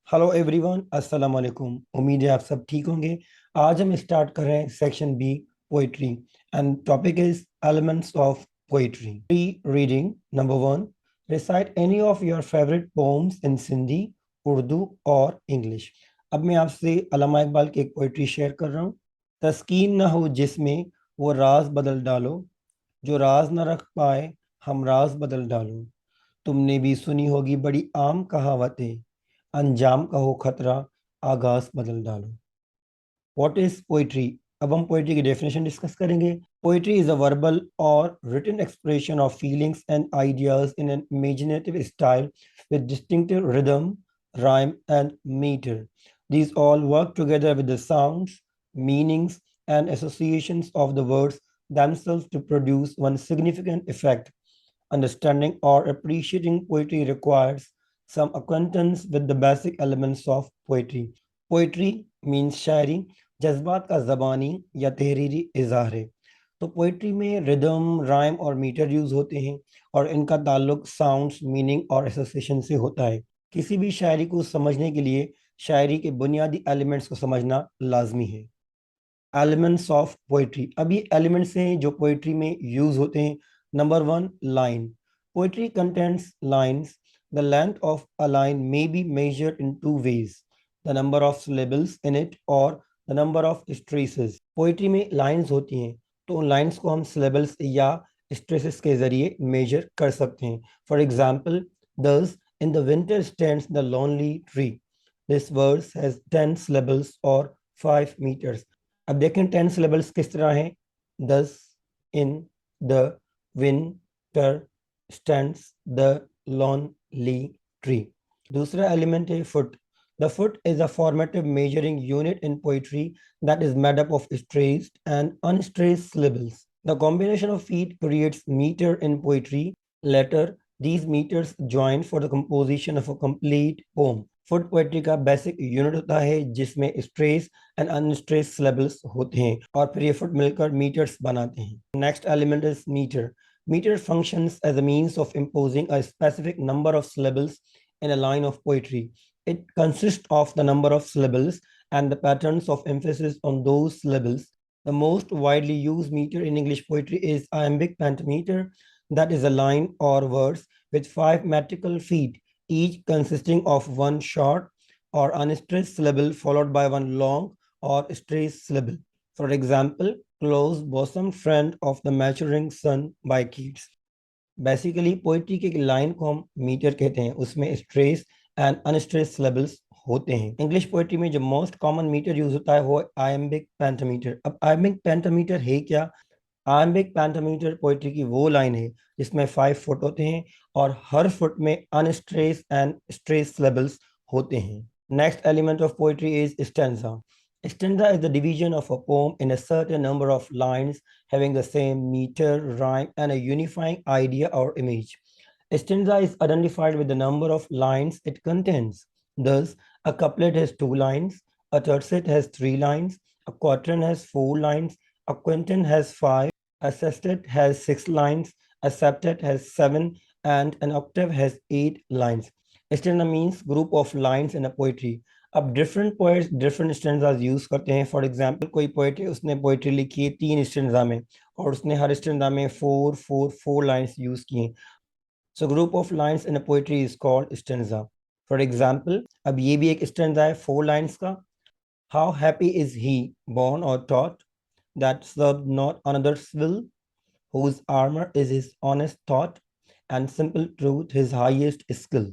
Hello everyone, अस्सलाम वालेकुम। उम्मीद है आप सब ठीक होंगे। आज हम स्टार्ट कर रहे हैं section B, poetry, and topic is elements of poetry. Pre reading number one, recite any of your favourite poems in Sindhi, Urdu और इंग्लिश। अब मैं आपसे अल्लामा इकबाल की एक पोइट्री शेयर कर रहा हूँ। तस्कीन न हो जिसमें वो राज बदल डालो, जो राज न रख पाए हम राज बदल डालो। तुमने भी सुनी होगी बड़ी आम कहावतें, अंजाम का हो खतरा आगाज बदल डालो। What is poetry? अब हम पोइट्री की डेफिनेशन डिस्कस करेंगे। पोइट्री इज अ वर्बल और written expression of feelings and ideas in an imaginative style with distinctive rhythm, rhyme, and meter. These all work together with the sounds, meanings, and associations of the words themselves to produce one significant effect. Understanding or appreciating poetry requires some acquaintance with the basic elements of poetry. Poetry means शायरी, जज्बात का ज़बानी या तहरीरी इज़हार है। तो poetry में rhythm, rhyme और metre use होते हैं और इनका ताल्लुक साउंड्स, मीनिंग और एसोसिएशन से होता है। किसी भी शायरी को समझने के लिए शायरी के बुनियादी एलिमेंट्स को समझना लाजमी है। एलिमेंट्स ऑफ पोइट्री, अब ये एलिमेंट्स हैं जो पोइट्री में यूज होते हैं। Number one, line. Poetry contents lines. The length of a line may be measured in two ways, the number of syllables in it or the number of stresses. Poetry में lines होती हैं तो उन lines को हम syllables या stresses के जरिए मेजर कर सकते हैं। For example, thus in the winter stands the lonely tree, this verse has 10 syllables और 5 meters। अब देखें 10 syllables किस तरह हैं। दस in the winter stands the lonely tree. दूसरा एलिमेंट है foot. The foot is a formative measuring unit in poetry that is made up of stressed and unstressed syllables. The combination of feet creates meter in poetry. Later, these meters join for the composition of a complete poem. Foot poetry का basic unit होता है जिसमें stress and unstress syllables होते हैं और फिर ये foot मिलकर मीटर्स बनाते हैं। Next element is metre. Meter functions as a means of imposing a specific number of syllables in a line of poetry. It consists of the number of syllables and the patterns of emphasis on those syllables. The most widely used meter in English poetry is iambic pentameter, that is a line or verse with 5 metrical feet, each consisting of one short or unstressed syllable followed by one long or stressed syllable. For example, close bosom friend of the maturing sun by Keats. Basically poetry की line को हम metre कहते हैं, उसमें stress and unstress syllables होते हैं। English poetry में जो मोस्ट कॉमन मीटर यूज होता है वो आयम्बिक पेंटामीटर। अब आयम्बिक पेंटामीटर है क्या? आयम्बिक पेंटामीटर पोइट्री की वो लाइन है जिसमें 5 फुट होते हैं और हर फुट में अनस्ट्रेस एंड स्ट्रेस सिलेबल्स होते हैं। Next element of poetry is stanza. Stanza is the division of a poem in a certain number of lines having the same meter, rhyme, and a unifying idea or image. A stanza is identified with the number of lines it contains. Thus, a couplet has 2 lines, a tercet has 3 lines, a quatrain has 4 lines, a quintet has 5, a sextet has 6 lines, a septet has 7, and an octave has 8 lines. A stanza means group of lines in a poetry. अब different poets different stanzas use करते हैं। For example, कोई poet है उसने poetry लिखी है 3 stanza में और उसने हर स्टैंजा में 4 लाइंस यूज की हैं। So group of lines in a poetry is called stanza. For example, अब ये भी एक स्टैंजा है 4 लाइंस का। How happy is he born or taught that served not another's will, whose armor is his honest thought and simple truth his highest skill.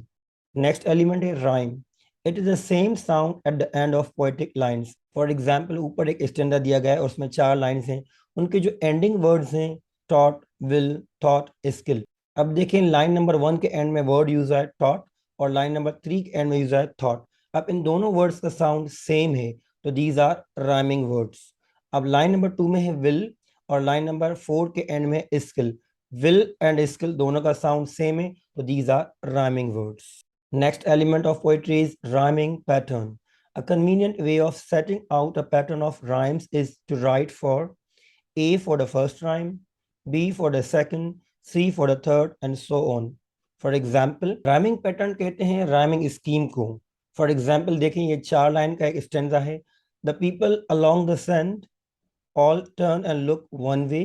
Next element है rhyme. It is the same sound at the end of poetic lines. For example, ऊपर एक stanza दिया गया है और उसमें 4 lines हैं। उनके जो एंडिंग वर्ड्स हैं taught, will, thought, skill। अब देखें लाइन नंबर 1 के एंड में वर्ड यूज है taught और लाइन नंबर 3 के एंड में यूज है thought। अब इन दोनों वर्ड्स का साउंड सेम है तो दीज आर राइमिंग वर्ड्स। अब लाइन नंबर 2 में है will और लाइन नंबर 4 के एंड में skill। will एंड skill दोनों का साउंड सेम है तो these are rhyming words. Next element of poetry is rhyming pattern. A convenient way of setting out a pattern of rhymes is to write for A for the first rhyme, B for the second, C for the third, and so on. For example, rhyming pattern कहते हैं rhyming scheme को। For example देखें, ये 4 line का एक stanza है। The people along the sand all turn and look one way.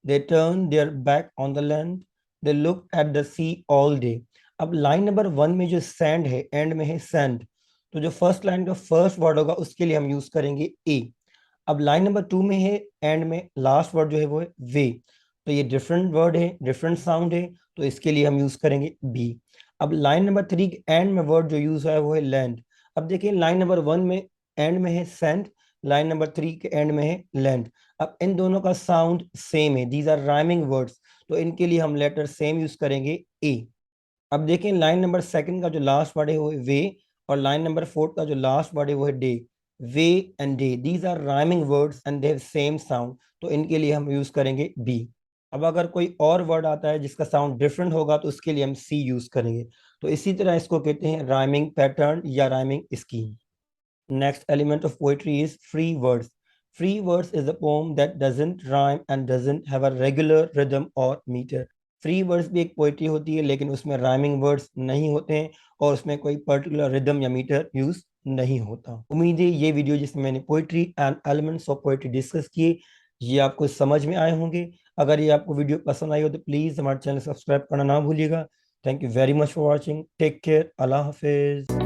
They turn their back on the land. They look at the sea all day. अब line number 1 में जो sand है, and में है sand, तो जो first line का first word होगा उसके लिए हम यूज करेंगे ए। अब लाइन नंबर 2 में है, एंड में लास्ट वर्ड जो है वो है वे, तो ये डिफरेंट वर्ड है, डिफरेंट साउंड है, तो इसके लिए हम यूज करेंगे बी। अब लाइन नंबर 3 के एंड में वर्ड जो यूज है वो है लैंड। अब देखिए, लाइन नंबर 1 में एंड में है सैंड, लाइन नंबर 3 के एंड में है लैंड। अब इन दोनों का साउंड सेम है, दीज आर राइमिंग वर्ड्स, तो इनके लिए हम लेटर सेम यूज करेंगे ए। अब देखें, लाइन नंबर 2 का जो लास्ट वर्ड है वो है वे, और लाइन नंबर 4 का जो लास्ट वर्ड है वो है day. Way and day, these are rhyming words and they have same sound, तो इनके लिए हम यूज करेंगे बी। अब अगर कोई और वर्ड आता है जिसका साउंड डिफरेंट होगा तो उसके लिए हम सी यूज करेंगे। तो इसी तरह इसको कहते हैं राइमिंग पैटर्न या rhyming scheme. Next element of poetry is free verse. Free verse is a poem that doesn't rhyme and doesn't have a regular rhythm or meter. Free words भी एक पोइट्री होती है, लेकिन उसमें राइमिंग वर्ड्स नहीं होते हैं और उसमें कोई पर्टिकुलर रिदम या मीटर यूज नहीं होता। उम्मीद है ये वीडियो जिसमें मैंने poetry and elements of poetry discuss किए, ये आपको समझ में आए होंगे। अगर ये आपको वीडियो पसंद आई हो तो प्लीज हमारे चैनल सब्सक्राइब करना ना भूलिएगा। Thank you very much for watching. Take care. Allah Hafiz.